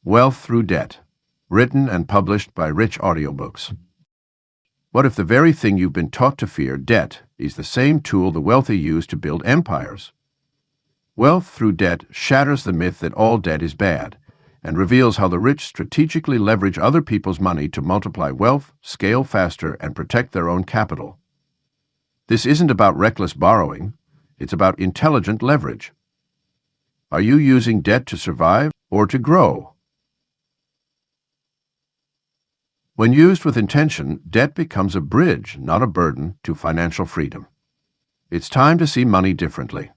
Wealth Through Debt, written and published by Rich Audiobooks. What if the very thing you've been taught to fear, debt, is the same tool the wealthy use to build empires? Wealth Through Debt shatters the myth that all debt is bad and reveals how the rich strategically leverage other people's money to multiply wealth, scale faster, and protect their own capital. This isn't about reckless borrowing, it's about intelligent leverage. Are you using debt to survive or to grow? When used with intention, debt becomes a bridge, not a burden, to financial freedom. It's time to see money differently.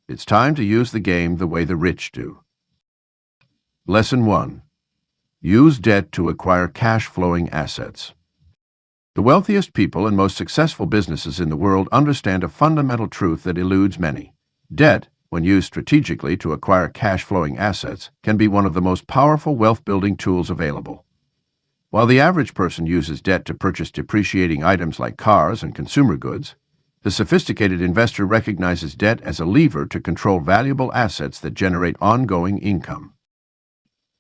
It's time to use the game the way the rich do. Lesson 1. Use debt to acquire cash-flowing assets. The wealthiest people and most successful businesses in the world understand a fundamental truth that eludes many. Debt, when used strategically to acquire cash-flowing assets, can be one of the most powerful wealth-building tools available. While the average person uses debt to purchase depreciating items like cars and consumer goods, the sophisticated investor recognizes debt as a lever to control valuable assets that generate ongoing income.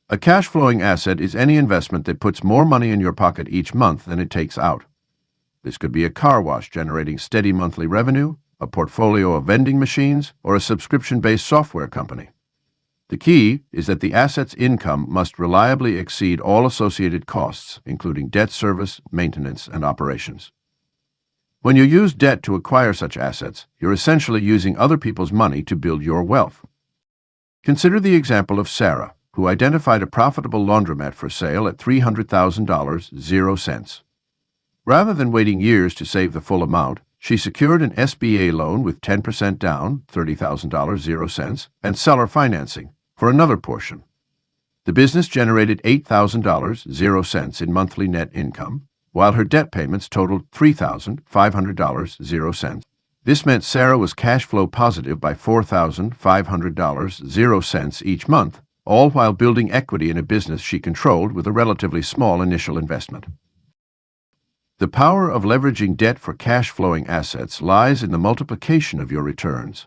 A cash-flowing asset is any investment that puts more money in your pocket each month than it takes out. This could be a car wash generating steady monthly revenue, a portfolio of vending machines, or a subscription-based software company. The key is that the asset's income must reliably exceed all associated costs, including debt service, maintenance, and operations. When you use debt to acquire such assets, you're essentially using other people's money to build your wealth. Consider the example of Sarah, who identified a profitable laundromat for sale at $300,000, 0 cents. Rather than waiting years to save the full amount, she secured an SBA loan with 10% down, $30,000, 0 cents, and seller financing for another portion. The business generated $8,000, 0 cents in monthly net income, while her debt payments totaled $3,500, 0 cents. This meant Sarah was cash flow positive by $4,500, 0 cents each month, all while building equity in a business she controlled with a relatively small initial investment. The power of leveraging debt for cash-flowing assets lies in the multiplication of your returns.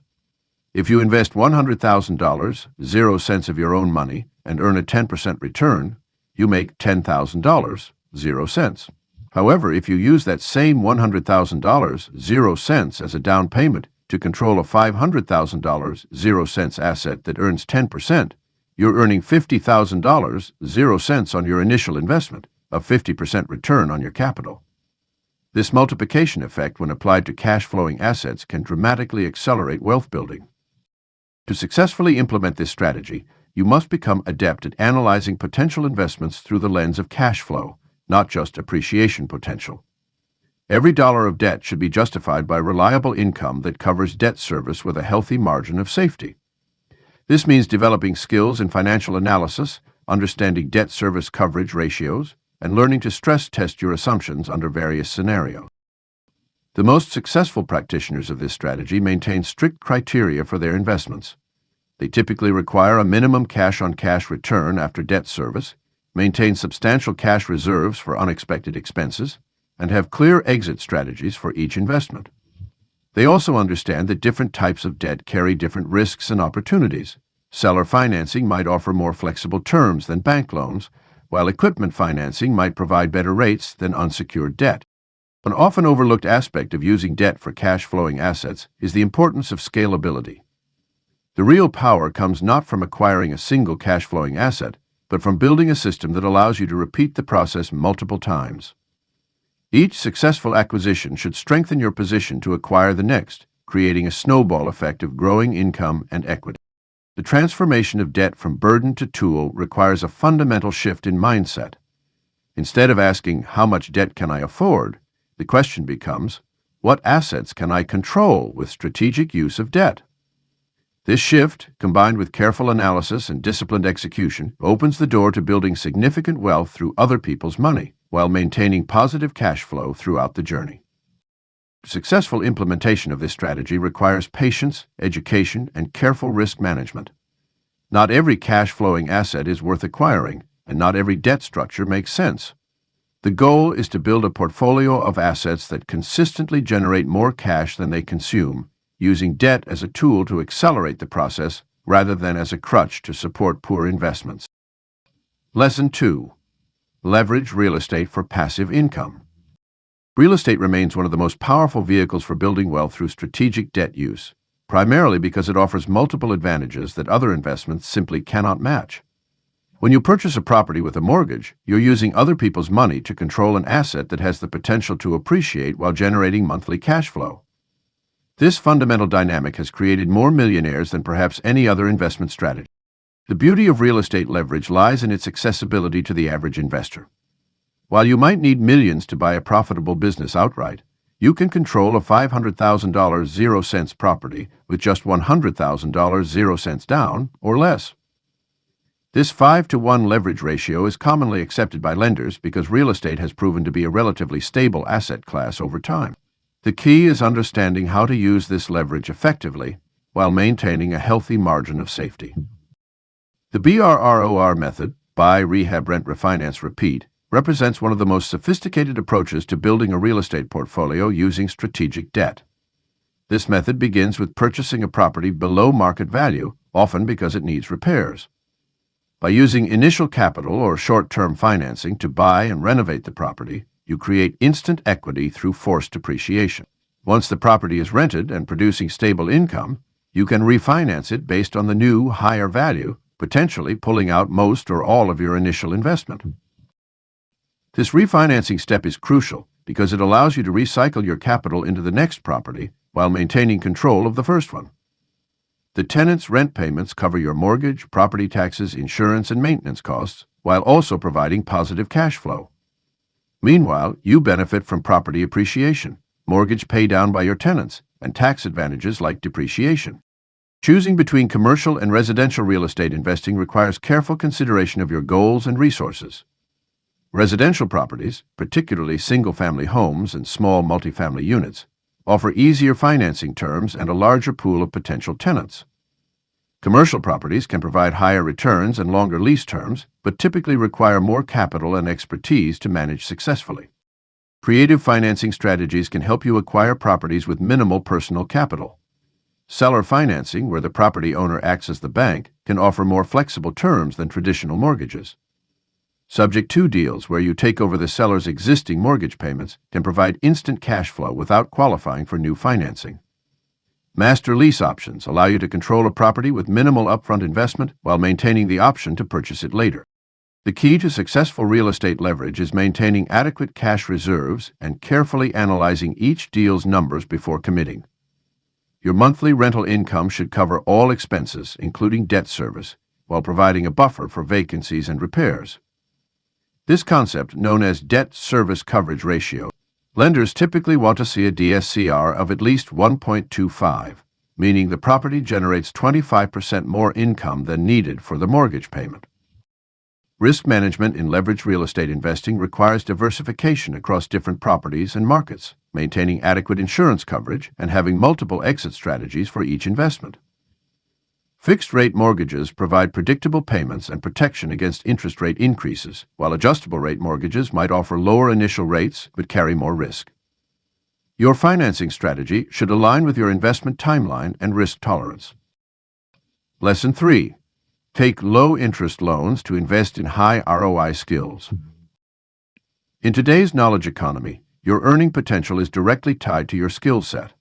If you invest $100,000, 0 cents of your own money, and earn a 10% return, you make $10,000, 0 cents. However, if you use that same $100,000, 0 cents as a down payment to control a $500,000, 0 cents asset that earns 10%, you're earning $50,000, 0 cents on your initial investment, a 50% return on your capital. This multiplication effect, when applied to cash-flowing assets, can dramatically accelerate wealth building. To successfully implement this strategy, you must become adept at analyzing potential investments through the lens of cash flow, not just appreciation potential. Every dollar of debt should be justified by reliable income that covers debt service with a healthy margin of safety. This means developing skills in financial analysis, understanding debt service coverage ratios, and learning to stress test your assumptions under various scenarios. The most successful practitioners of this strategy maintain strict criteria for their investments. They typically require a minimum cash-on-cash return after debt service, maintain substantial cash reserves for unexpected expenses, and have clear exit strategies for each investment. They also understand that different types of debt carry different risks and opportunities. Seller financing might offer more flexible terms than bank loans, while equipment financing might provide better rates than unsecured debt. An often overlooked aspect of using debt for cash-flowing assets is the importance of scalability. The real power comes not from acquiring a single cash-flowing asset, but from building a system that allows you to repeat the process multiple times. Each successful acquisition should strengthen your position to acquire the next, creating a snowball effect of growing income and equity. The transformation of debt from burden to tool requires a fundamental shift in mindset. Instead of asking, "How much debt can I afford?" the question becomes, "What assets can I control with strategic use of debt?" This shift, combined with careful analysis and disciplined execution, opens the door to building significant wealth through other people's money, while maintaining positive cash flow throughout the journey. Successful implementation of this strategy requires patience, education, and careful risk management. Not every cash-flowing asset is worth acquiring, and not every debt structure makes sense. The goal is to build a portfolio of assets that consistently generate more cash than they consume, using debt as a tool to accelerate the process rather than as a crutch to support poor investments. Lesson 2. Leverage real estate for passive income. Real estate remains one of the most powerful vehicles for building wealth through strategic debt use, primarily because it offers multiple advantages that other investments simply cannot match. When you purchase a property with a mortgage, you're using other people's money to control an asset that has the potential to appreciate while generating monthly cash flow. This fundamental dynamic has created more millionaires than perhaps any other investment strategy. The beauty of real estate leverage lies in its accessibility to the average investor. While you might need millions to buy a profitable business outright, you can control a $500,000 0 cents property with just $100,000 0 cents down or less. This 5-to-1 leverage ratio is commonly accepted by lenders because real estate has proven to be a relatively stable asset class over time. The key is understanding how to use this leverage effectively while maintaining a healthy margin of safety. The BRROR method, buy, rehab, rent, refinance, repeat, represents one of the most sophisticated approaches to building a real estate portfolio using strategic debt. This method begins with purchasing a property below market value, often because it needs repairs. By using initial capital or short-term financing to buy and renovate the property, you create instant equity through forced depreciation. Once the property is rented and producing stable income, you can refinance it based on the new, higher value, potentially pulling out most or all of your initial investment. This refinancing step is crucial because it allows you to recycle your capital into the next property while maintaining control of the first one. The tenant's rent payments cover your mortgage, property taxes, insurance, and maintenance costs, while also providing positive cash flow. Meanwhile, you benefit from property appreciation, mortgage paydown by your tenants, and tax advantages like depreciation. Choosing between commercial and residential real estate investing requires careful consideration of your goals and resources. Residential properties, particularly single-family homes and small multifamily units, offer easier financing terms and a larger pool of potential tenants. Commercial properties can provide higher returns and longer lease terms, but typically require more capital and expertise to manage successfully. Creative financing strategies can help you acquire properties with minimal personal capital. Seller financing, where the property owner acts as the bank, can offer more flexible terms than traditional mortgages. Subject-to deals, where you take over the seller's existing mortgage payments, can provide instant cash flow without qualifying for new financing. Master lease options allow you to control a property with minimal upfront investment while maintaining the option to purchase it later. The key to successful real estate leverage is maintaining adequate cash reserves and carefully analyzing each deal's numbers before committing. Your monthly rental income should cover all expenses, including debt service, while providing a buffer for vacancies and repairs. This concept, known as debt service coverage ratio, lenders typically want to see a DSCR of at least 1.25, meaning the property generates 25% more income than needed for the mortgage payment. Risk management in leveraged real estate investing requires diversification across different properties and markets, maintaining adequate insurance coverage, and having multiple exit strategies for each investment. Fixed-rate mortgages provide predictable payments and protection against interest rate increases, while adjustable-rate mortgages might offer lower initial rates but carry more risk. Your financing strategy should align with your investment timeline and risk tolerance. Lesson 3. Take low-interest loans to invest in high ROI skills. In today's knowledge economy, your earning potential is directly tied to your skill set.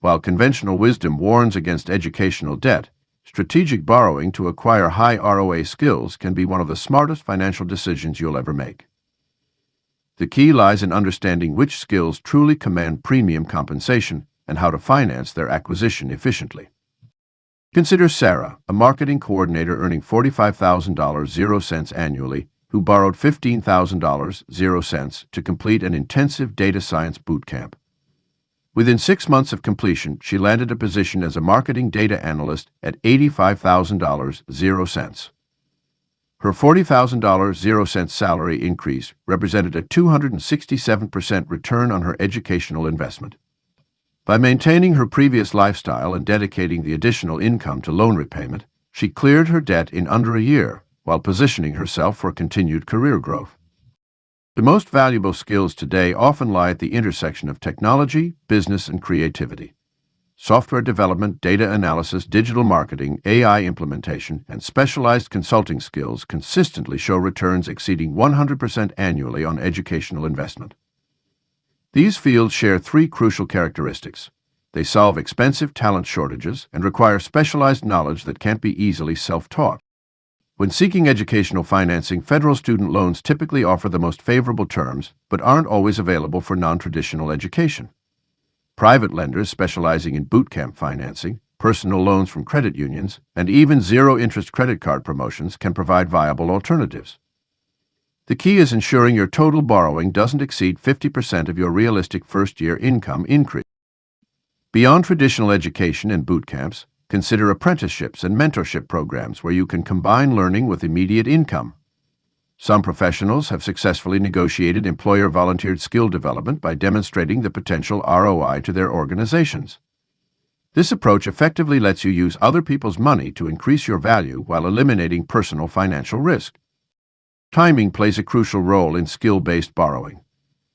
While conventional wisdom warns against educational debt, strategic borrowing to acquire high ROI skills can be one of the smartest financial decisions you'll ever make. The key lies in understanding which skills truly command premium compensation and how to finance their acquisition efficiently. Consider Sarah, a marketing coordinator earning $45,000 0 cents annually, who borrowed $15,000 0 cents to complete an intensive data science boot camp. Within 6 months of completion, she landed a position as a marketing data analyst at $85,000 0 cents. Her $40,000 0 cents salary increase represented a 267% return on her educational investment. By maintaining her previous lifestyle and dedicating the additional income to loan repayment, she cleared her debt in under a year while positioning herself for continued career growth. The most valuable skills today often lie at the intersection of technology, business, and creativity. software development, data analysis, digital marketing, AI implementation, and specialized consulting skills consistently show returns exceeding 100% annually on educational investment. These fields share three crucial characteristics. They solve expensive talent shortages and require specialized knowledge that can't be easily self-taught. When seeking educational financing, federal student loans typically offer the most favorable terms, but aren't always available for non-traditional education. Private lenders specializing in boot camp financing, personal loans from credit unions, and even zero-interest credit card promotions can provide viable alternatives. The key is ensuring your total borrowing doesn't exceed 50% of your realistic first-year income increase. Beyond traditional education and boot camps, consider apprenticeships and mentorship programs where you can combine learning with immediate income. Some professionals have successfully negotiated employer-volunteered skill development by demonstrating the potential ROI to their organizations. This approach effectively lets you use other people's money to increase your value while eliminating personal financial risk. Timing plays a crucial role in skill-based borrowing.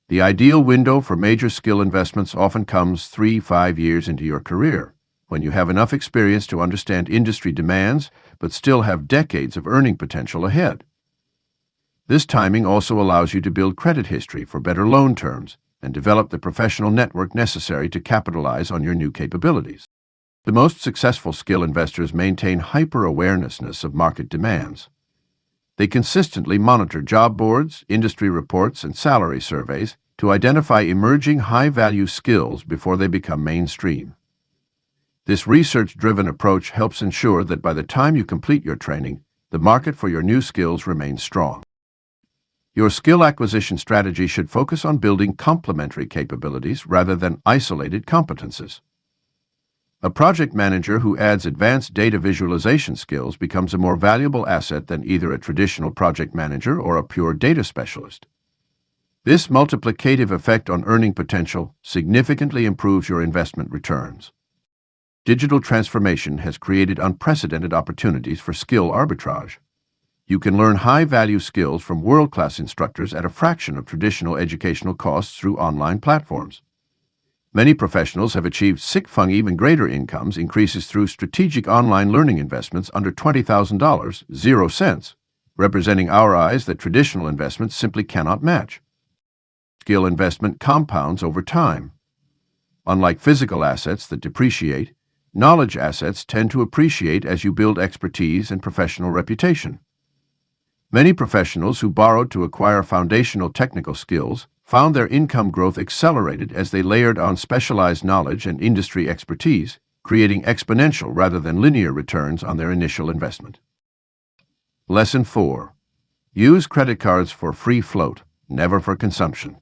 The ideal window for major skill investments often comes 3-5 years into your career, when you have enough experience to understand industry demands but still have decades of earning potential ahead. This timing also allows you to build credit history for better loan terms and develop the professional network necessary to capitalize on your new capabilities. The most successful skill investors maintain hyper-awareness of market demands. They consistently monitor job boards, industry reports, and salary surveys to identify emerging high-value skills before they become mainstream. This research-driven approach helps ensure that by the time you complete your training, the market for your new skills remains strong. Your skill acquisition strategy should focus on building complementary capabilities rather than isolated competences. A project manager who adds advanced data visualization skills becomes a more valuable asset than either a traditional project manager or a pure data specialist. This multiplicative effect on earning potential significantly improves your investment returns. Digital transformation has created unprecedented opportunities for skill arbitrage. You can learn high-value skills from world-class instructors at a fraction of traditional educational costs through online platforms. Many professionals have achieved six-figure, even greater incomes increases through strategic online learning investments under $20,000, 0 cents, representing ROIs that traditional investments simply cannot match. Skill investment compounds over time. Unlike physical assets that depreciate, knowledge assets tend to appreciate as you build expertise and professional reputation. Many professionals who borrowed to acquire foundational technical skills found their income growth accelerated as they layered on specialized knowledge and industry expertise, creating exponential rather than linear returns on their initial investment. Lesson 4. Use credit cards for free float, never for consumption.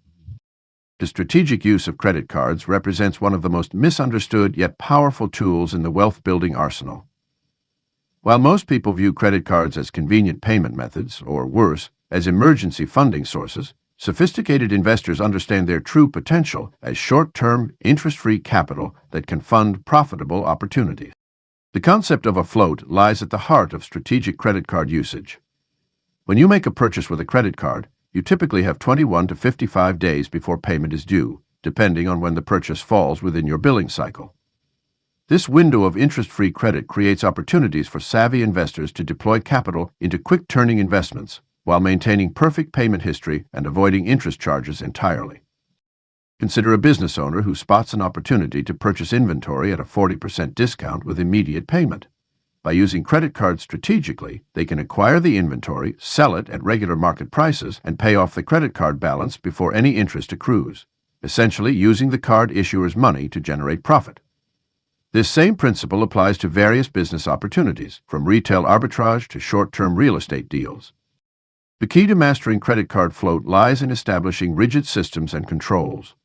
The strategic use of credit cards represents one of the most misunderstood yet powerful tools in the wealth-building arsenal. While most people view credit cards as convenient payment methods, or worse, as emergency funding sources, sophisticated investors understand their true potential as short-term, interest-free capital that can fund profitable opportunities. The concept of a float lies at the heart of strategic credit card usage. When you make a purchase with a credit card, you typically have 21 to 55 days before payment is due, depending on when the purchase falls within your billing cycle. This window of interest-free credit creates opportunities for savvy investors to deploy capital into quick-turning investments while maintaining perfect payment history and avoiding interest charges entirely. Consider a business owner who spots an opportunity to purchase inventory at a 40% discount with immediate payment. By using credit cards strategically, they can acquire the inventory, sell it at regular market prices, and pay off the credit card balance before any interest accrues, essentially using the card issuer's money to generate profit. This same principle applies to various business opportunities, from retail arbitrage to short-term real estate deals. The key to mastering credit card float lies in establishing rigid systems and controls.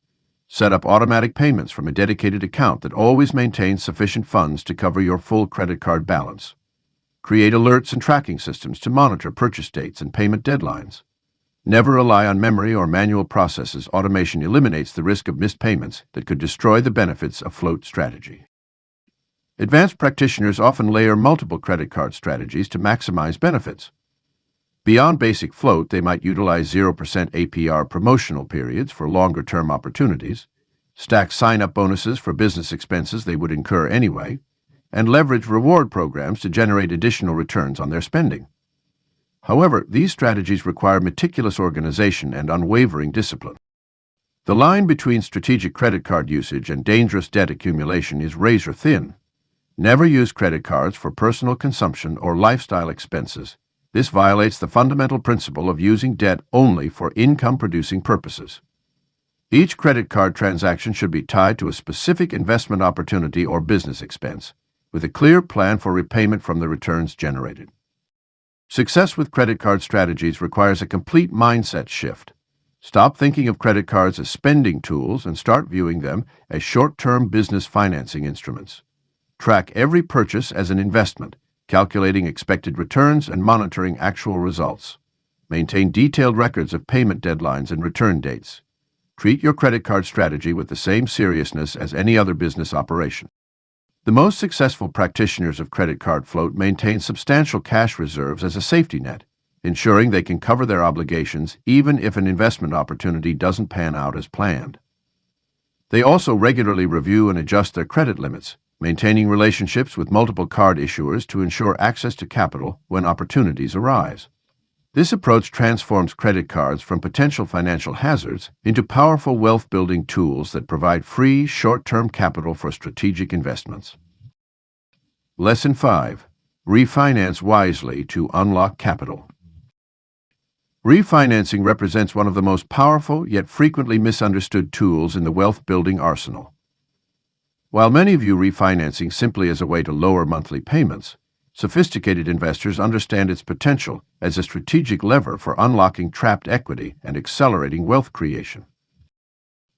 Set up automatic payments from a dedicated account that always maintains sufficient funds to cover your full credit card balance. Create alerts and tracking systems to monitor purchase dates and payment deadlines. Never rely on memory or manual processes. Automation eliminates the risk of missed payments that could destroy the benefits of float strategy. Advanced practitioners often layer multiple credit card strategies to maximize benefits. Beyond basic float, they might utilize 0% APR promotional periods for longer-term opportunities, stack sign-up bonuses for business expenses they would incur anyway, and leverage reward programs to generate additional returns on their spending. However, these strategies require meticulous organization and unwavering discipline. The line between strategic credit card usage and dangerous debt accumulation is razor thin. Never use credit cards for personal consumption or lifestyle expenses. This violates the fundamental principle of using debt only for income-producing purposes. Each credit card transaction should be tied to a specific investment opportunity or business expense, with a clear plan for repayment from the returns generated. Success with credit card strategies requires a complete mindset shift. Stop thinking of credit cards as spending tools and start viewing them as short-term business financing instruments. Track every purchase as an investment, calculating expected returns and monitoring actual results. Maintain detailed records of payment deadlines and return dates. Treat your credit card strategy with the same seriousness as any other business operation. The most successful practitioners of credit card float maintain substantial cash reserves as a safety net, ensuring they can cover their obligations even if an investment opportunity doesn't pan out as planned. They also regularly review and adjust their credit limits, maintaining relationships with multiple card issuers to ensure access to capital when opportunities arise. This approach transforms credit cards from potential financial hazards into powerful wealth-building tools that provide free, short-term capital for strategic investments. Lesson 5. Refinance wisely to unlock capital. Refinancing represents one of the most powerful yet frequently misunderstood tools in the wealth-building arsenal. While many view refinancing simply as a way to lower monthly payments, sophisticated investors understand its potential as a strategic lever for unlocking trapped equity and accelerating wealth creation.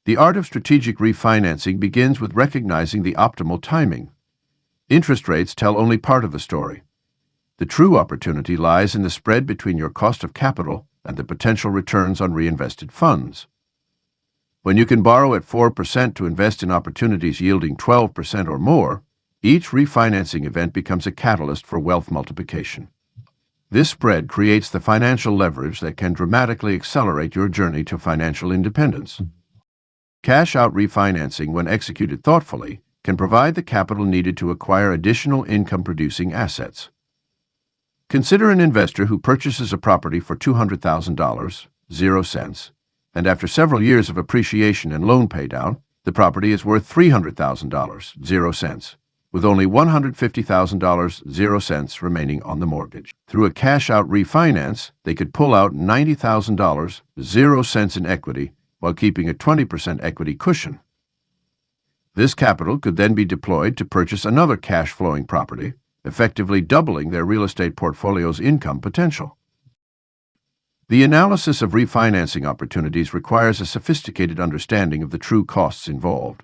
The art of strategic refinancing begins with recognizing the optimal timing. Interest rates tell only part of the story. The true opportunity lies in the spread between your cost of capital and the potential returns on reinvested funds. When you can borrow at 4% to invest in opportunities yielding 12% or more, each refinancing event becomes a catalyst for wealth multiplication. This spread creates the financial leverage that can dramatically accelerate your journey to financial independence. Cash-out refinancing, when executed thoughtfully, can provide the capital needed to acquire additional income-producing assets. Consider an investor who purchases a property for $200,000, 0 cents, and after several years of appreciation and loan paydown, the property is worth $300,000, 0 cents, with only $150,000, 0 cents remaining on the mortgage. Through a cash-out refinance, they could pull out $90,000, 0 cents in equity, while keeping a 20% equity cushion. This capital could then be deployed to purchase another cash-flowing property, effectively doubling their real estate portfolio's income potential. The analysis of refinancing opportunities requires a sophisticated understanding of the true costs involved.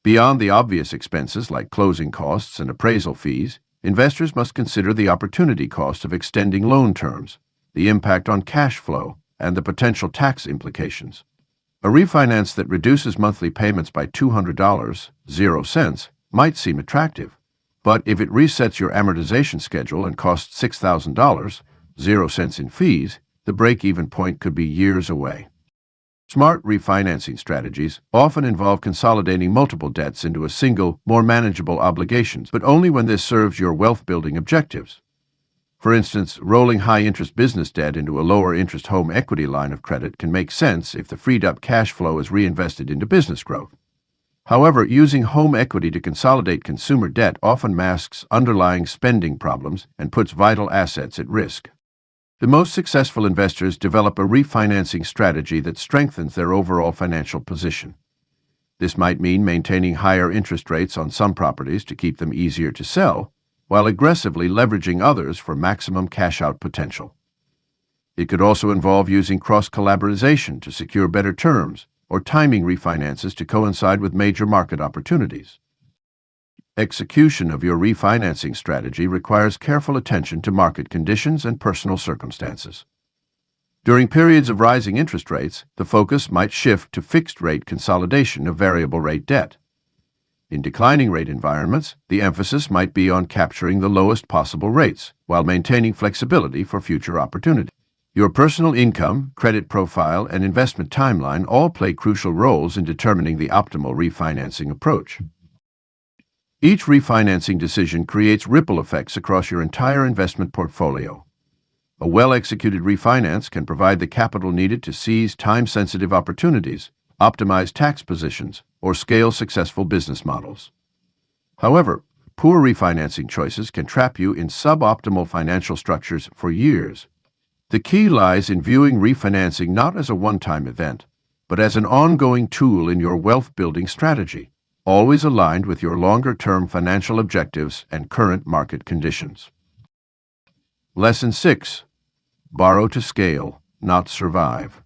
Beyond the obvious expenses like closing costs and appraisal fees, investors must consider the opportunity cost of extending loan terms, the impact on cash flow, and the potential tax implications. A refinance that reduces monthly payments by $200, 0 cents, might seem attractive, but if it resets your amortization schedule and costs $6,000, 0 cents in fees, the break-even point could be years away. Smart refinancing strategies often involve consolidating multiple debts into a single, more manageable obligation, but only when this serves your wealth-building objectives. For instance, rolling high-interest business debt into a lower-interest home equity line of credit can make sense if the freed-up cash flow is reinvested into business growth. However, using home equity to consolidate consumer debt often masks underlying spending problems and puts vital assets at risk. The most successful investors develop a refinancing strategy that strengthens their overall financial position. This might mean maintaining higher interest rates on some properties to keep them easier to sell, while aggressively leveraging others for maximum cash-out potential. It could also involve using cross-collateralization to secure better terms, or timing refinances to coincide with major market opportunities. Execution of your refinancing strategy requires careful attention to market conditions and personal circumstances. During periods of rising interest rates, the focus might shift to fixed-rate consolidation of variable-rate debt. In declining-rate environments, the emphasis might be on capturing the lowest possible rates, while maintaining flexibility for future opportunities. Your personal income, credit profile, and investment timeline all play crucial roles in determining the optimal refinancing approach. Each refinancing decision creates ripple effects across your entire investment portfolio. A well-executed refinance can provide the capital needed to seize time-sensitive opportunities, optimize tax positions, or scale successful business models. However, poor refinancing choices can trap you in suboptimal financial structures for years. The key lies in viewing refinancing not as a one-time event, but as an ongoing tool in your wealth-building strategy, always aligned with your longer-term financial objectives and current market conditions. Lesson 6. Borrow to scale, not survive.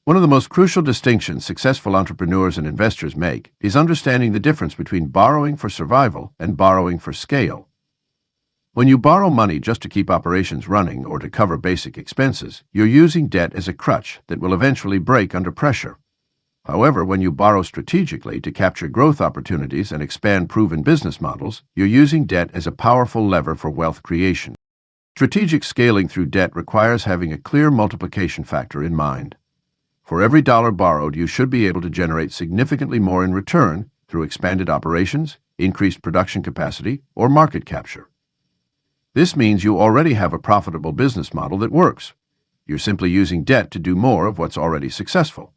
One of the most crucial distinctions successful entrepreneurs and investors make is understanding the difference between borrowing for survival and borrowing for scale. When you borrow money just to keep operations running or to cover basic expenses, you're using debt as a crutch that will eventually break under pressure. However, when you borrow strategically to capture growth opportunities and expand proven business models, you're using debt as a powerful lever for wealth creation. Strategic scaling through debt requires having a clear multiplication factor in mind. For every dollar borrowed, you should be able to generate significantly more in return through expanded operations, increased production capacity, or market capture. This means you already have a profitable business model that works. You're simply using debt to do more of what's already successful.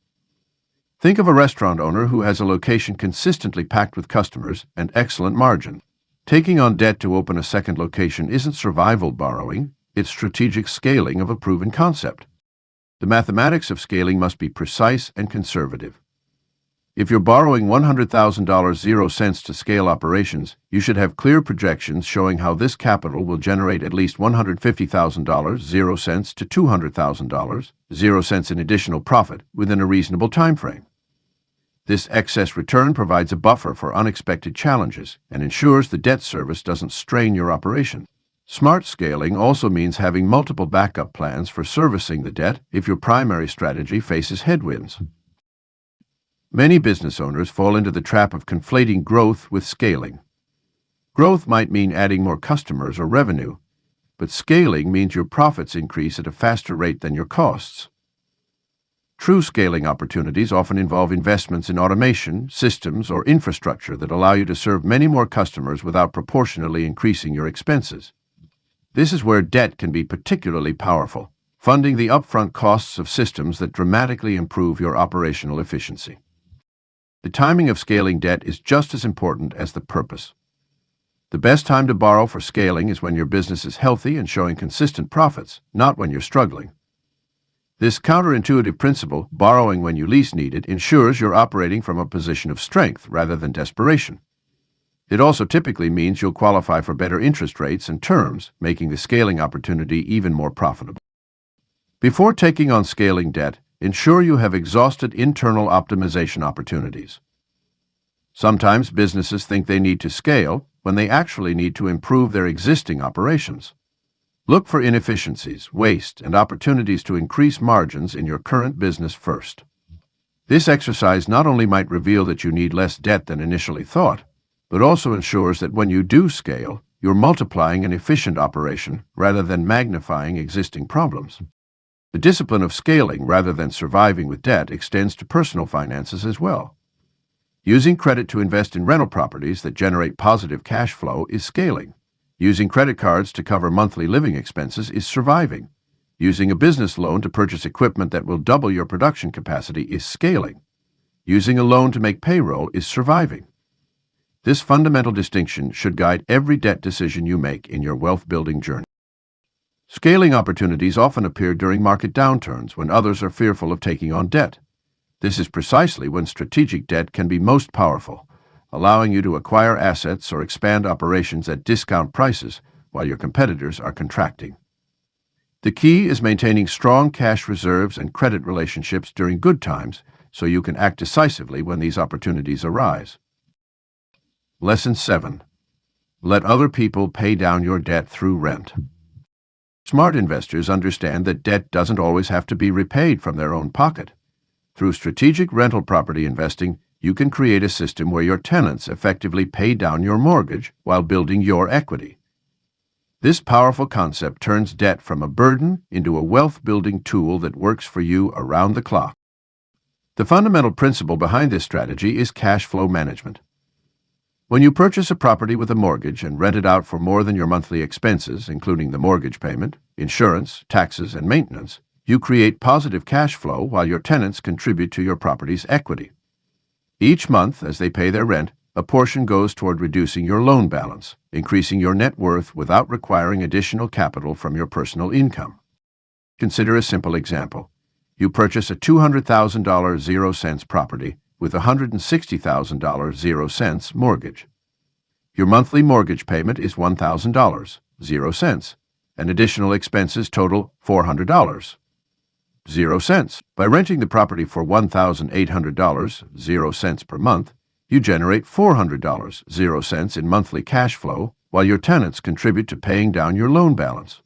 Think of a restaurant owner who has a location consistently packed with customers and excellent margin. Taking on debt to open a second location isn't survival borrowing, it's strategic scaling of a proven concept. The mathematics of scaling must be precise and conservative. If you're borrowing $100,000 0 cents to scale operations, you should have clear projections showing how this capital will generate at least $150,000 0 cents to $200,000 0 cents in additional profit within a reasonable time frame. This excess return provides a buffer for unexpected challenges and ensures the debt service doesn't strain your operation. Smart scaling also means having multiple backup plans for servicing the debt if your primary strategy faces headwinds. Many business owners fall into the trap of conflating growth with scaling. Growth might mean adding more customers or revenue, but scaling means your profits increase at a faster rate than your costs. True scaling opportunities often involve investments in automation, systems, or infrastructure that allow you to serve many more customers without proportionally increasing your expenses. This is where debt can be particularly powerful, funding the upfront costs of systems that dramatically improve your operational efficiency. The timing of scaling debt is just as important as the purpose. The best time to borrow for scaling is when your business is healthy and showing consistent profits, not when you're struggling. This counterintuitive principle, borrowing when you least need it, ensures you're operating from a position of strength rather than desperation. It also typically means you'll qualify for better interest rates and terms, making the scaling opportunity even more profitable. Before taking on scaling debt, ensure you have exhausted internal optimization opportunities. Sometimes businesses think they need to scale when they actually need to improve their existing operations. Look for inefficiencies, waste, and opportunities to increase margins in your current business first. This exercise not only might reveal that you need less debt than initially thought, but also ensures that when you do scale, you're multiplying an efficient operation rather than magnifying existing problems. The discipline of scaling rather than surviving with debt extends to personal finances as well. Using credit to invest in rental properties that generate positive cash flow is scaling. Using credit cards to cover monthly living expenses is surviving. Using a business loan to purchase equipment that will double your production capacity is scaling. Using a loan to make payroll is surviving. This fundamental distinction should guide every debt decision you make in your wealth-building journey. Scaling opportunities often appear during market downturns when others are fearful of taking on debt. This is precisely when strategic debt can be most powerful, allowing you to acquire assets or expand operations at discount prices while your competitors are contracting. The key is maintaining strong cash reserves and credit relationships during good times so you can act decisively when these opportunities arise. Lesson 7. Let other people pay down your debt through rent. Smart investors understand that debt doesn't always have to be repaid from their own pocket. Through strategic rental property investing, you can create a system where your tenants effectively pay down your mortgage while building your equity. This powerful concept turns debt from a burden into a wealth-building tool that works for you around the clock. The fundamental principle behind this strategy is cash flow management. When you purchase a property with a mortgage and rent it out for more than your monthly expenses, including the mortgage payment, insurance, taxes, and maintenance, you create positive cash flow while your tenants contribute to your property's equity. Each month, as they pay their rent, a portion goes toward reducing your loan balance, increasing your net worth without requiring additional capital from your personal income. Consider a simple example. You purchase a $200,000 0-cents property with a $160,000 0-cents mortgage. Your monthly mortgage payment is $1,000, 0 cents, and additional expenses total $400, 0 cents. By renting the property for $1,800, 0 cents per month, you generate $400, 0 cents in monthly cash flow, while your tenants contribute to paying down your loan balance.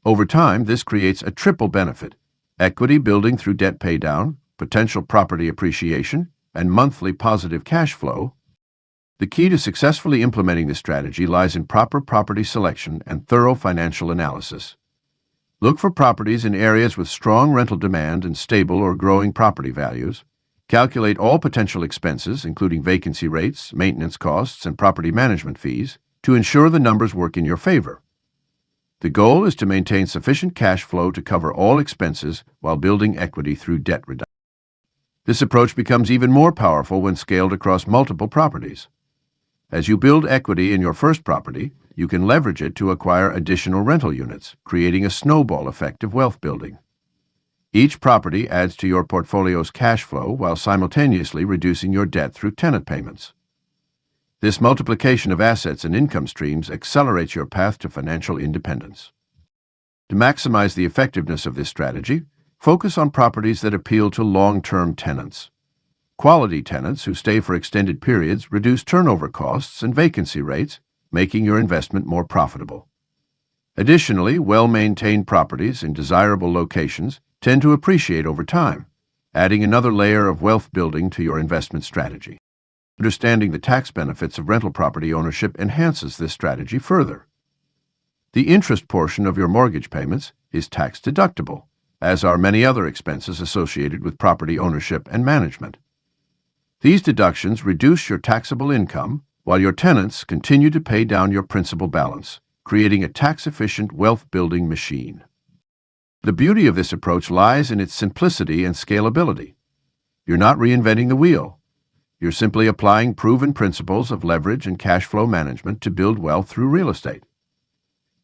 Over time, this creates a triple benefit: equity building through debt paydown, potential property appreciation, and monthly positive cash flow. The key to successfully implementing this strategy lies in proper property selection and thorough financial analysis. Look for properties in areas with strong rental demand and stable or growing property values. Calculate all potential expenses, including vacancy rates, maintenance costs, and property management fees, to ensure the numbers work in your favor. The goal is to maintain sufficient cash flow to cover all expenses while building equity through debt reduction. This approach becomes even more powerful when scaled across multiple properties. As you build equity in your first property, you can leverage it to acquire additional rental units, creating a snowball effect of wealth building. Each property adds to your portfolio's cash flow while simultaneously reducing your debt through tenant payments. This multiplication of assets and income streams accelerates your path to financial independence. To maximize the effectiveness of this strategy, focus on properties that appeal to long-term tenants. Quality tenants who stay for extended periods reduce turnover costs and vacancy rates, making your investment more profitable. Additionally, well-maintained properties in desirable locations tend to appreciate over time, adding another layer of wealth building to your investment strategy. Understanding the tax benefits of rental property ownership enhances this strategy further. The interest portion of your mortgage payments is tax-deductible, as are many other expenses associated with property ownership and management. These deductions reduce your taxable income while your tenants continue to pay down your principal balance, creating a tax-efficient wealth-building machine. The beauty of this approach lies in its simplicity and scalability. You're not reinventing the wheel. You're simply applying proven principles of leverage and cash flow management to build wealth through real estate.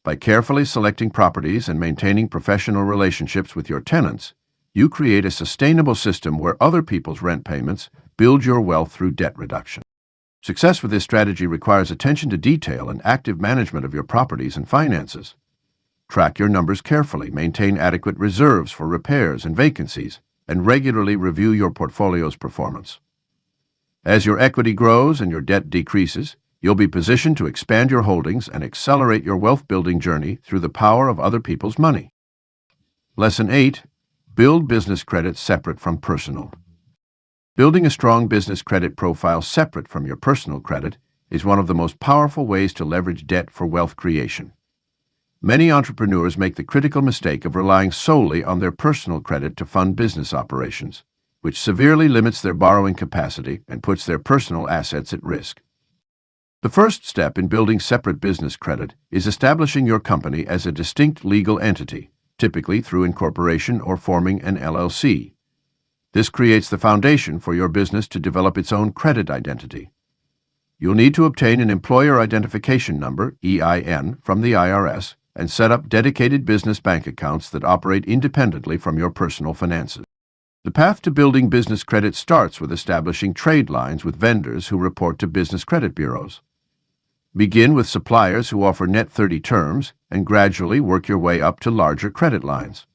By carefully selecting properties and maintaining professional relationships with your tenants, you create a sustainable system where other people's rent payments build your wealth through debt reduction. Success with this strategy requires attention to detail and active management of your properties and finances. Track your numbers carefully, maintain adequate reserves for repairs and vacancies, and regularly review your portfolio's performance. As your equity grows and your debt decreases, you'll be positioned to expand your holdings and accelerate your wealth-building journey through the power of other people's money. Lesson 8. Build business credit separate from personal. Building a strong business credit profile separate from your personal credit is one of the most powerful ways to leverage debt for wealth creation. Many entrepreneurs make the critical mistake of relying solely on their personal credit to fund business operations, which severely limits their borrowing capacity and puts their personal assets at risk. The first step in building separate business credit is establishing your company as a distinct legal entity, typically through incorporation or forming an LLC. This creates the foundation for your business to develop its own credit identity. You'll need to obtain an Employer Identification Number, EIN, from the IRS and set up dedicated business bank accounts that operate independently from your personal finances. The path to building business credit starts with establishing trade lines with vendors who report to business credit bureaus. Begin with suppliers who offer net 30 terms and gradually work your way up to larger credit lines.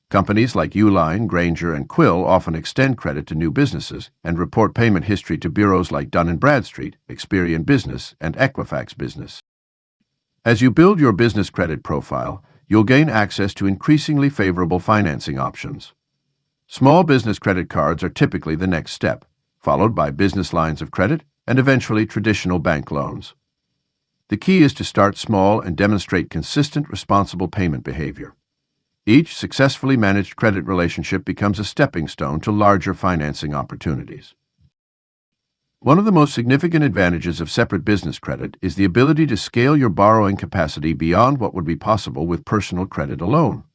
Companies like Uline, Granger, and Quill often extend credit to new businesses and report payment history to bureaus like Dun & Bradstreet, Experian Business, and Equifax Business. As you build your business credit profile, you'll gain access to increasingly favorable financing options. Small business credit cards are typically the next step, followed by business lines of credit and eventually traditional bank loans. The key is to start small and demonstrate consistent, responsible payment behavior. Each successfully managed credit relationship becomes a stepping stone to larger financing opportunities. One of the most significant advantages of separate business credit is the ability to scale your borrowing capacity beyond what would be possible with personal credit alone.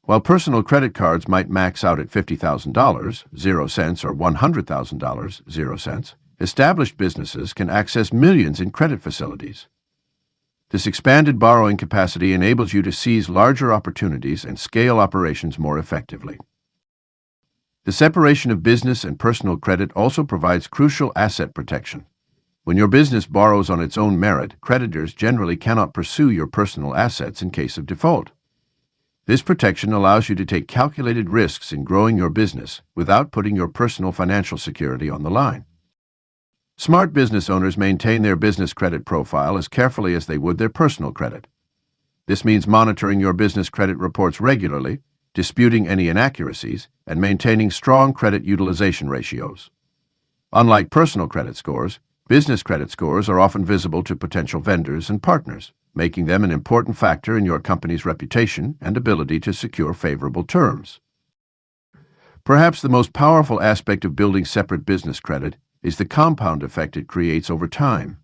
While personal credit cards might max out at $50,000, 0 cents, or $100,000, 0 cents, established businesses can access millions in credit facilities. This expanded borrowing capacity enables you to seize larger opportunities and scale operations more effectively. The separation of business and personal credit also provides crucial asset protection. When your business borrows on its own merit, creditors generally cannot pursue your personal assets in case of default. This protection allows you to take calculated risks in growing your business without putting your personal financial security on the line. Smart business owners maintain their business credit profile as carefully as they would their personal credit. This means monitoring your business credit reports regularly, disputing any inaccuracies, and maintaining strong credit utilization ratios. Unlike personal credit scores, business credit scores are often visible to potential vendors and partners, making them an important factor in your company's reputation and ability to secure favorable terms. Perhaps the most powerful aspect of building separate business credit is the compound effect it creates over time.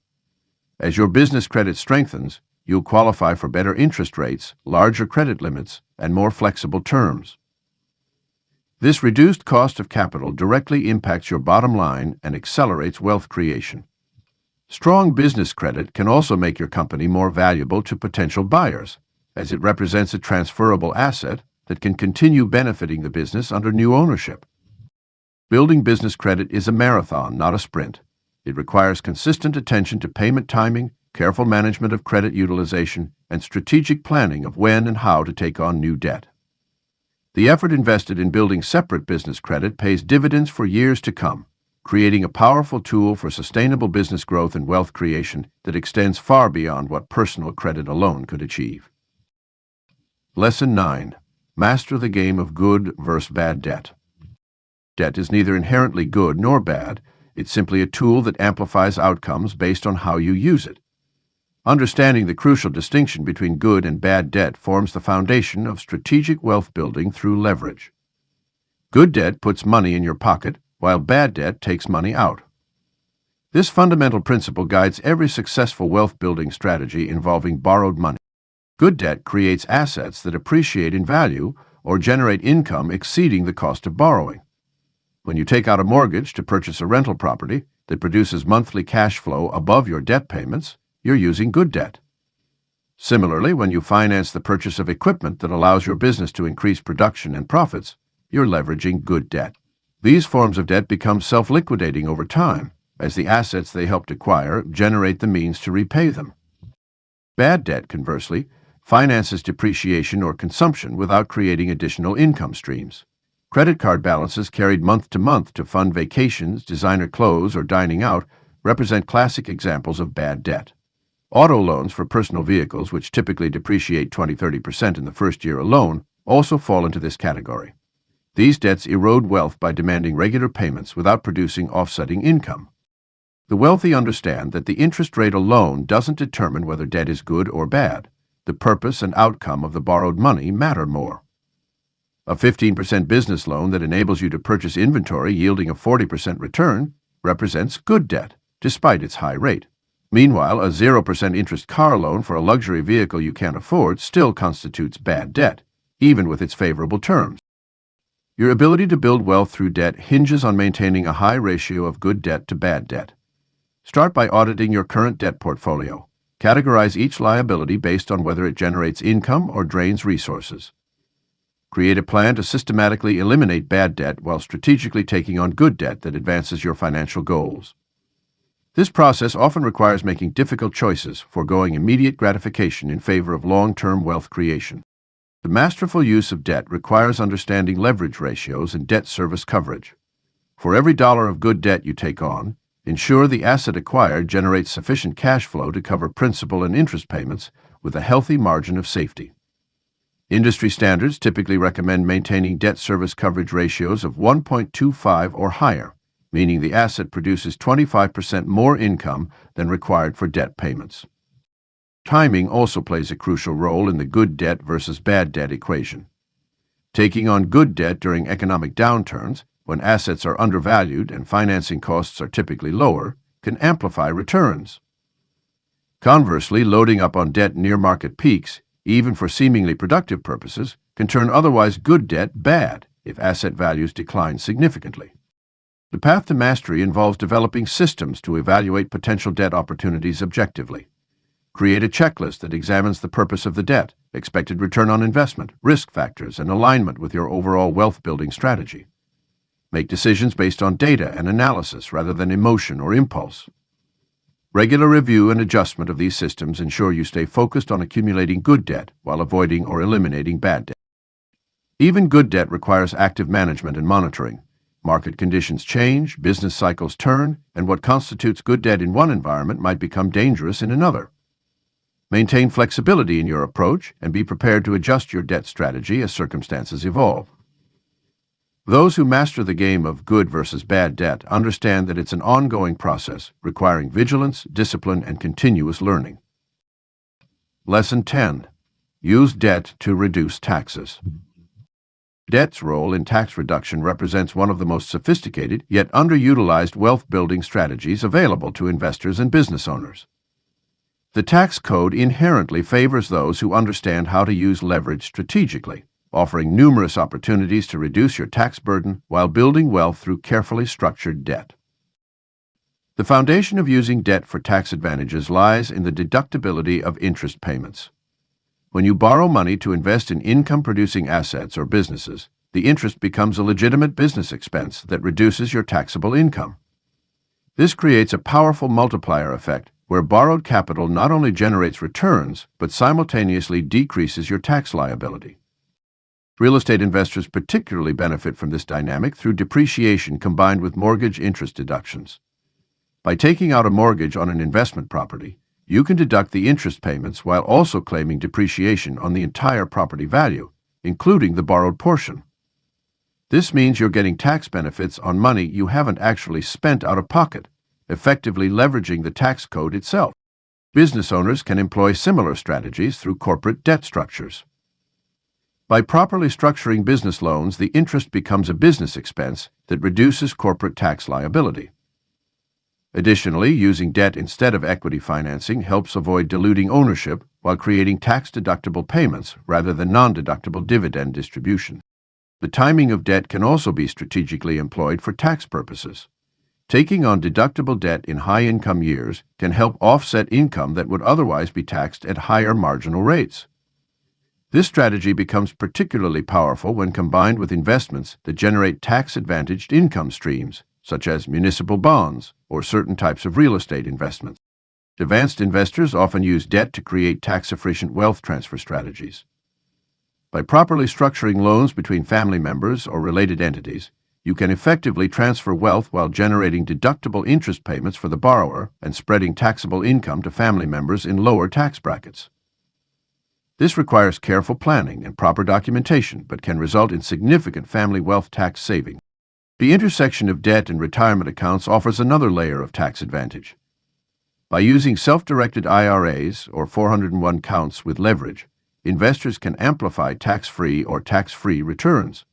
As your business credit strengthens, you'll qualify for better interest rates, larger credit limits, and more flexible terms. This reduced cost of capital directly impacts your bottom line and accelerates wealth creation. Strong business credit can also make your company more valuable to potential buyers, as it represents a transferable asset that can continue benefiting the business under new ownership. Building business credit is a marathon, not a sprint. It requires consistent attention to payment timing, careful management of credit utilization, and strategic planning of when and how to take on new debt. The effort invested in building separate business credit pays dividends for years to come, creating a powerful tool for sustainable business growth and wealth creation that extends far beyond what personal credit alone could achieve. Lesson 9. Master the game of good versus bad debt. Debt is neither inherently good nor bad. It's simply a tool that amplifies outcomes based on how you use it. Understanding the crucial distinction between good and bad debt forms the foundation of strategic wealth building through leverage. Good debt puts money in your pocket, while bad debt takes money out. This fundamental principle guides every successful wealth-building strategy involving borrowed money. Good debt creates assets that appreciate in value or generate income exceeding the cost of borrowing. When you take out a mortgage to purchase a rental property that produces monthly cash flow above your debt payments, you're using good debt. Similarly, when you finance the purchase of equipment that allows your business to increase production and profits, you're leveraging good debt. These forms of debt become self-liquidating over time, as the assets they helped acquire generate the means to repay them. Bad debt, conversely, finances depreciation or consumption without creating additional income streams. Credit card balances carried month to month to fund vacations, designer clothes, or dining out represent classic examples of bad debt. Auto loans for personal vehicles, which typically depreciate 20–30% in the first year alone, also fall into this category. These debts erode wealth by demanding regular payments without producing offsetting income. The wealthy understand that the interest rate alone doesn't determine whether debt is good or bad. The purpose and outcome of the borrowed money matter more. A 15% business loan that enables you to purchase inventory yielding a 40% return represents good debt, despite its high rate. Meanwhile, a 0% interest car loan for a luxury vehicle you can't afford still constitutes bad debt, even with its favorable terms. Your ability to build wealth through debt hinges on maintaining a high ratio of good debt to bad debt. Start by auditing your current debt portfolio. Categorize each liability based on whether it generates income or drains resources. Create a plan to systematically eliminate bad debt while strategically taking on good debt that advances your financial goals. This process often requires making difficult choices, foregoing immediate gratification in favor of long-term wealth creation. The masterful use of debt requires understanding leverage ratios and debt service coverage. For every dollar of good debt you take on, ensure the asset acquired generates sufficient cash flow to cover principal and interest payments with a healthy margin of safety. Industry standards typically recommend maintaining debt service coverage ratios of 1.25 or higher, meaning the asset produces 25% more income than required for debt payments. Timing also plays a crucial role in the good debt versus bad debt equation. Taking on good debt during economic downturns, when assets are undervalued and financing costs are typically lower, can amplify returns. Conversely, loading up on debt near market peaks, even for seemingly productive purposes, can turn otherwise good debt bad if asset values decline significantly. The path to mastery involves developing systems to evaluate potential debt opportunities objectively. Create a checklist that examines the purpose of the debt, expected return on investment, risk factors, and alignment with your overall wealth-building strategy. Make decisions based on data and analysis rather than emotion or impulse. Regular review and adjustment of these systems ensure you stay focused on accumulating good debt while avoiding or eliminating bad debt. Even good debt requires active management and monitoring. Market conditions change, business cycles turn, and what constitutes good debt in one environment might become dangerous in another. Maintain flexibility in your approach and be prepared to adjust your debt strategy as circumstances evolve. Those who master the game of good versus bad debt understand that it's an ongoing process requiring vigilance, discipline, and continuous learning. Lesson 10. Use debt to reduce taxes. Debt's role in tax reduction represents one of the most sophisticated yet underutilized wealth-building strategies available to investors and business owners. The tax code inherently favors those who understand how to use leverage strategically, offering numerous opportunities to reduce your tax burden while building wealth through carefully structured debt. The foundation of using debt for tax advantages lies in the deductibility of interest payments. When you borrow money to invest in income-producing assets or businesses, the interest becomes a legitimate business expense that reduces your taxable income. This creates a powerful multiplier effect where borrowed capital not only generates returns, but simultaneously decreases your tax liability. Real estate investors particularly benefit from this dynamic through depreciation combined with mortgage interest deductions. By taking out a mortgage on an investment property, you can deduct the interest payments while also claiming depreciation on the entire property value, including the borrowed portion. This means you're getting tax benefits on money you haven't actually spent out of pocket, effectively leveraging the tax code itself. Business owners can employ similar strategies through corporate debt structures. By properly structuring business loans, the interest becomes a business expense that reduces corporate tax liability. Additionally, using debt instead of equity financing helps avoid diluting ownership while creating tax-deductible payments rather than non-deductible dividend distribution. The timing of debt can also be strategically employed for tax purposes. Taking on deductible debt in high-income years can help offset income that would otherwise be taxed at higher marginal rates. This strategy becomes particularly powerful when combined with investments that generate tax-advantaged income streams, such as municipal bonds or certain types of real estate investments. Advanced investors often use debt to create tax-efficient wealth transfer strategies. By properly structuring loans between family members or related entities, you can effectively transfer wealth while generating deductible interest payments for the borrower and spreading taxable income to family members in lower tax brackets. This requires careful planning and proper documentation, but can result in significant family wealth tax savings. The intersection of debt and retirement accounts offers another layer of tax advantage. By using self-directed IRAs or 401 accounts with leverage, investors can amplify tax-free or tax-free returns.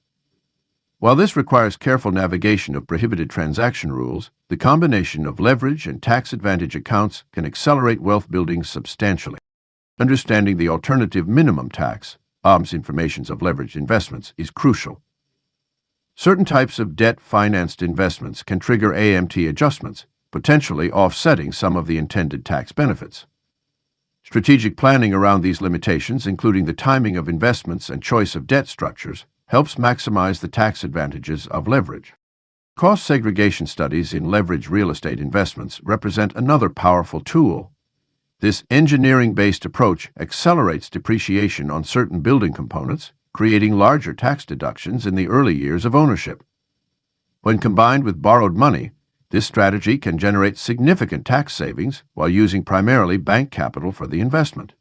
While this requires careful navigation of prohibited transaction rules, the combination of leverage and tax advantage accounts can accelerate wealth building substantially. Understanding the alternative minimum tax, AMS informations of leveraged investments, is crucial. Certain types of debt-financed investments can trigger AMT adjustments, potentially offsetting some of the intended tax benefits. Strategic planning around these limitations, including the timing of investments and choice of debt structures, helps maximize the tax advantages of leverage. Cost segregation studies in leveraged real estate investments represent another powerful tool. This engineering-based approach accelerates depreciation on certain building components, creating larger tax deductions in the early years of ownership. When combined with borrowed money, this strategy can generate significant tax savings while using primarily bank capital for the investment.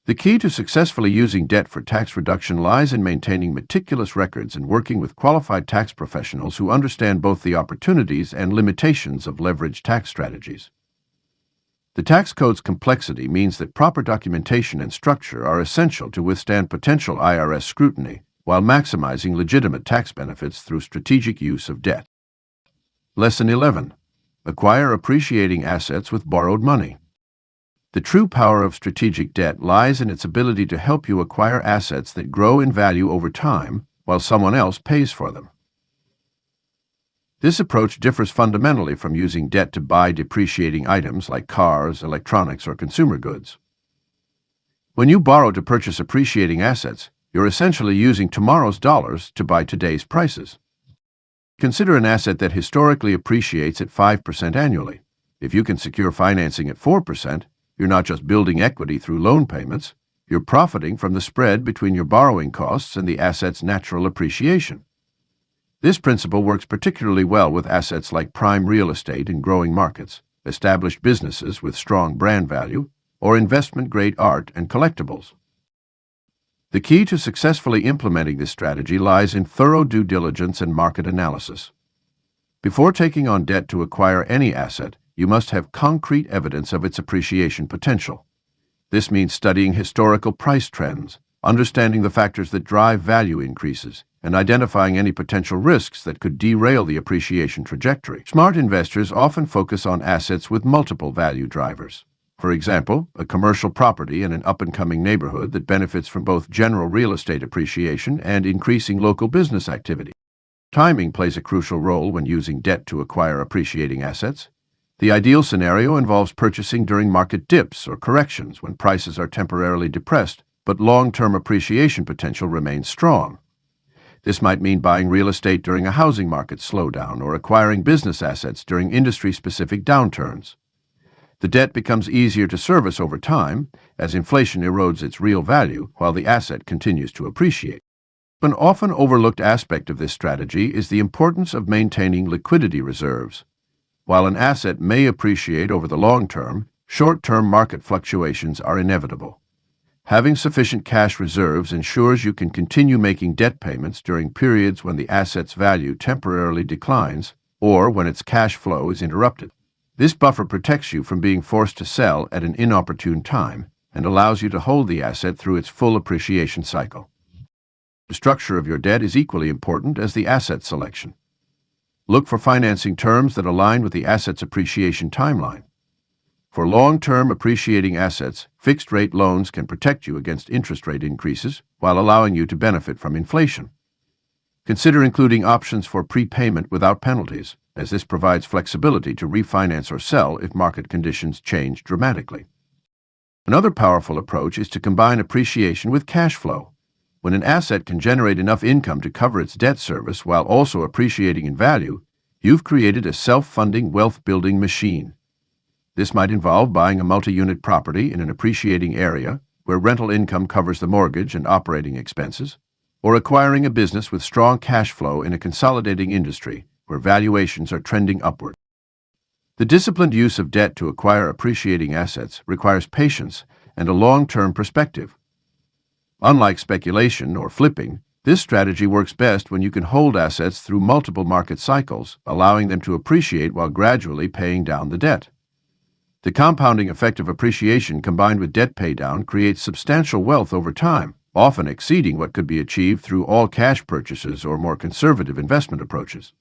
The key to successfully using debt for tax reduction lies in maintaining meticulous records and working with qualified tax professionals who understand both the opportunities and limitations of leveraged tax strategies. The tax code's complexity means that proper documentation and structure are essential to withstand potential IRS scrutiny while maximizing legitimate tax benefits through strategic use of debt. Lesson 11. Acquire appreciating assets with borrowed money. The true power of strategic debt lies in its ability to help you acquire assets that grow in value over time while someone else pays for them. This approach differs fundamentally from using debt to buy depreciating items like cars, electronics, or consumer goods. When you borrow to purchase appreciating assets, you're essentially using tomorrow's dollars to buy today's prices. Consider an asset that historically appreciates at 5% annually. If you can secure financing at 4%, you're not just building equity through loan payments, you're profiting from the spread between your borrowing costs and the asset's natural appreciation. This principle works particularly well with assets like prime real estate in growing markets, established businesses with strong brand value, or investment-grade art and collectibles. The key to successfully implementing this strategy lies in thorough due diligence and market analysis. Before taking on debt to acquire any asset, you must have concrete evidence of its appreciation potential. This means studying historical price trends, understanding the factors that drive value increases, and identifying any potential risks that could derail the appreciation trajectory. Smart investors often focus on assets with multiple value drivers. For example, a commercial property in an up-and-coming neighborhood that benefits from both general real estate appreciation and increasing local business activity. Timing plays a crucial role when using debt to acquire appreciating assets. The ideal scenario involves purchasing during market dips or corrections when prices are temporarily depressed, but long-term appreciation potential remains strong. This might mean buying real estate during a housing market slowdown or acquiring business assets during industry-specific downturns. The debt becomes easier to service over time as inflation erodes its real value while the asset continues to appreciate. An often overlooked aspect of this strategy is the importance of maintaining liquidity reserves. While an asset may appreciate over the long term, short-term market fluctuations are inevitable. Having sufficient cash reserves ensures you can continue making debt payments during periods when the asset's value temporarily declines or when its cash flow is interrupted. This buffer protects you from being forced to sell at an inopportune time and allows you to hold the asset through its full appreciation cycle. The structure of your debt is equally important as the asset selection. Look for financing terms that align with the asset's appreciation timeline. For long-term appreciating assets, fixed-rate loans can protect you against interest rate increases while allowing you to benefit from inflation. Consider including options for prepayment without penalties, as this provides flexibility to refinance or sell if market conditions change dramatically. Another powerful approach is to combine appreciation with cash flow. When an asset can generate enough income to cover its debt service while also appreciating in value, you've created a self-funding wealth-building machine. This might involve buying a multi-unit property in an appreciating area where rental income covers the mortgage and operating expenses, or acquiring a business with strong cash flow in a consolidating industry where valuations are trending upward. The disciplined use of debt to acquire appreciating assets requires patience and a long-term perspective. Unlike speculation or flipping, this strategy works best when you can hold assets through multiple market cycles, allowing them to appreciate while gradually paying down the debt. The compounding effect of appreciation combined with debt paydown creates substantial wealth over time, often exceeding what could be achieved through all-cash purchases or more conservative investment approaches.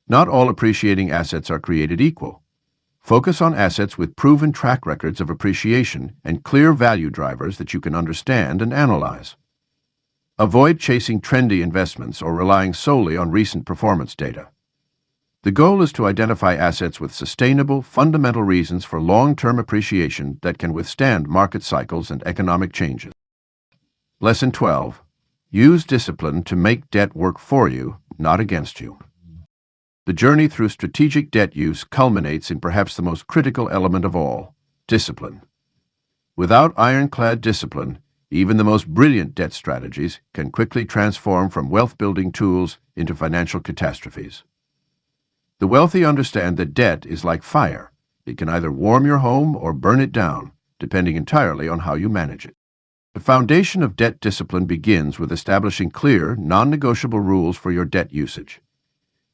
Not all appreciating assets are created equal. Focus on assets with proven track records of appreciation and clear value drivers that you can understand and analyze. Avoid chasing trendy investments or relying solely on recent performance data. The goal is to identify assets with sustainable, fundamental reasons for long-term appreciation that can withstand market cycles and economic changes. Lesson 12. Use discipline to make debt work for you, not against you. The journey through strategic debt use culminates in perhaps the most critical element of all, discipline. Without ironclad discipline, even the most brilliant debt strategies can quickly transform from wealth-building tools into financial catastrophes. The wealthy understand that debt is like fire. It can either warm your home or burn it down, depending entirely on how you manage it. The foundation of debt discipline begins with establishing clear, non-negotiable rules for your debt usage.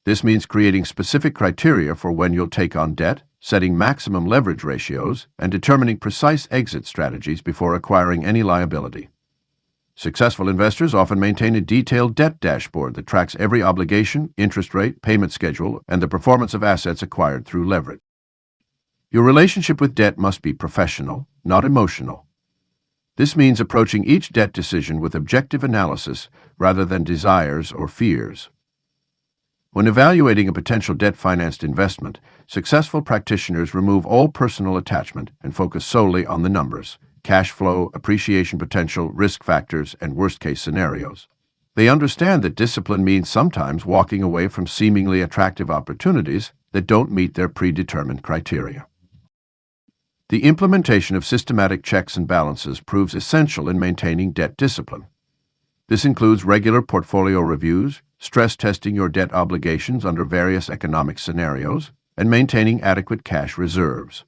This means creating specific criteria for when you'll take on debt, setting maximum leverage ratios, and determining precise exit strategies before acquiring any liability. Successful investors often maintain a detailed debt dashboard that tracks every obligation, interest rate, payment schedule, and the performance of assets acquired through leverage. Your relationship with debt must be professional, not emotional. This means approaching each debt decision with objective analysis rather than desires or fears. When evaluating a potential debt-financed investment, successful practitioners remove all personal attachment and focus solely on the numbers: cash flow, appreciation potential, risk factors, and worst-case scenarios. They understand that discipline means sometimes walking away from seemingly attractive opportunities that don't meet their predetermined criteria. The implementation of systematic checks and balances proves essential in maintaining debt discipline. This includes regular portfolio reviews, stress testing your debt obligations under various economic scenarios, and maintaining adequate cash reserves.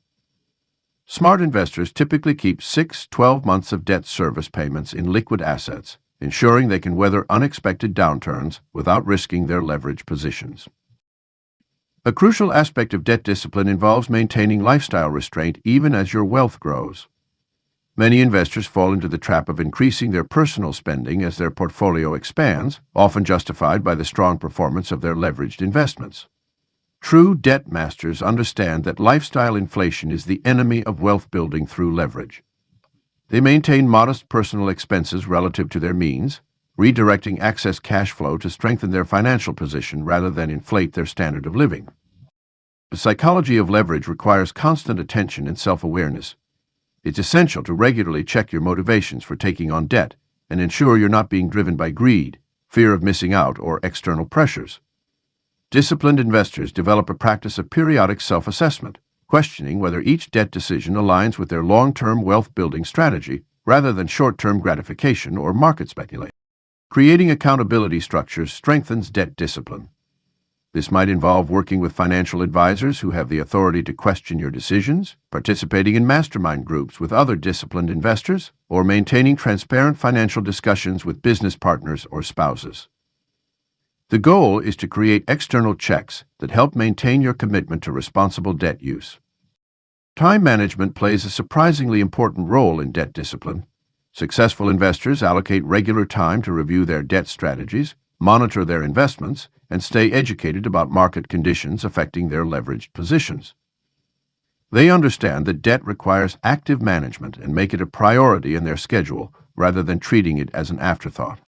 Smart investors typically keep 6-12 months of debt service payments in liquid assets, ensuring they can weather unexpected downturns without risking their leverage positions. A crucial aspect of debt discipline involves maintaining lifestyle restraint even as your wealth grows. Many investors fall into the trap of increasing their personal spending as their portfolio expands, often justified by the strong performance of their leveraged investments. True debt masters understand that lifestyle inflation is the enemy of wealth building through leverage. They maintain modest personal expenses relative to their means, redirecting excess cash flow to strengthen their financial position rather than inflate their standard of living. The psychology of leverage requires constant attention and self-awareness. It's essential to regularly check your motivations for taking on debt and ensure you're not being driven by greed, fear of missing out, or external pressures. Disciplined investors develop a practice of periodic self-assessment, questioning whether each debt decision aligns with their long-term wealth-building strategy rather than short-term gratification or market speculation. Creating accountability structures strengthens debt discipline. This might involve working with financial advisors who have the authority to question your decisions, participating in mastermind groups with other disciplined investors, or maintaining transparent financial discussions with business partners or spouses. The goal is to create external checks that help maintain your commitment to responsible debt use. Time management plays a surprisingly important role in debt discipline. Successful investors allocate regular time to review their debt strategies, monitor their investments, and stay educated about market conditions affecting their leveraged positions. They understand that debt requires active management and make it a priority in their schedule rather than treating it as an afterthought.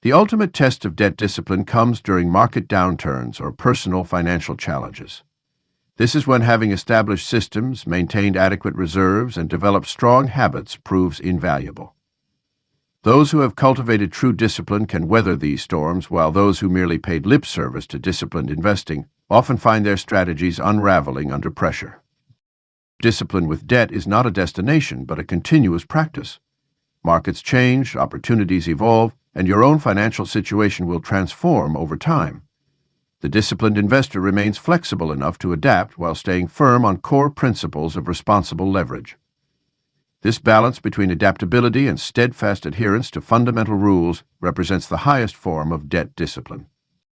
The ultimate test of debt discipline comes during market downturns or personal financial challenges. This is when having established systems, maintained adequate reserves, and developed strong habits proves invaluable. Those who have cultivated true discipline can weather these storms, while those who merely paid lip service to disciplined investing often find their strategies unraveling under pressure. Discipline with debt is not a destination, but a continuous practice. Markets change, opportunities evolve, and your own financial situation will transform over time. The disciplined investor remains flexible enough to adapt while staying firm on core principles of responsible leverage. This balance between adaptability and steadfast adherence to fundamental rules represents the highest form of debt discipline.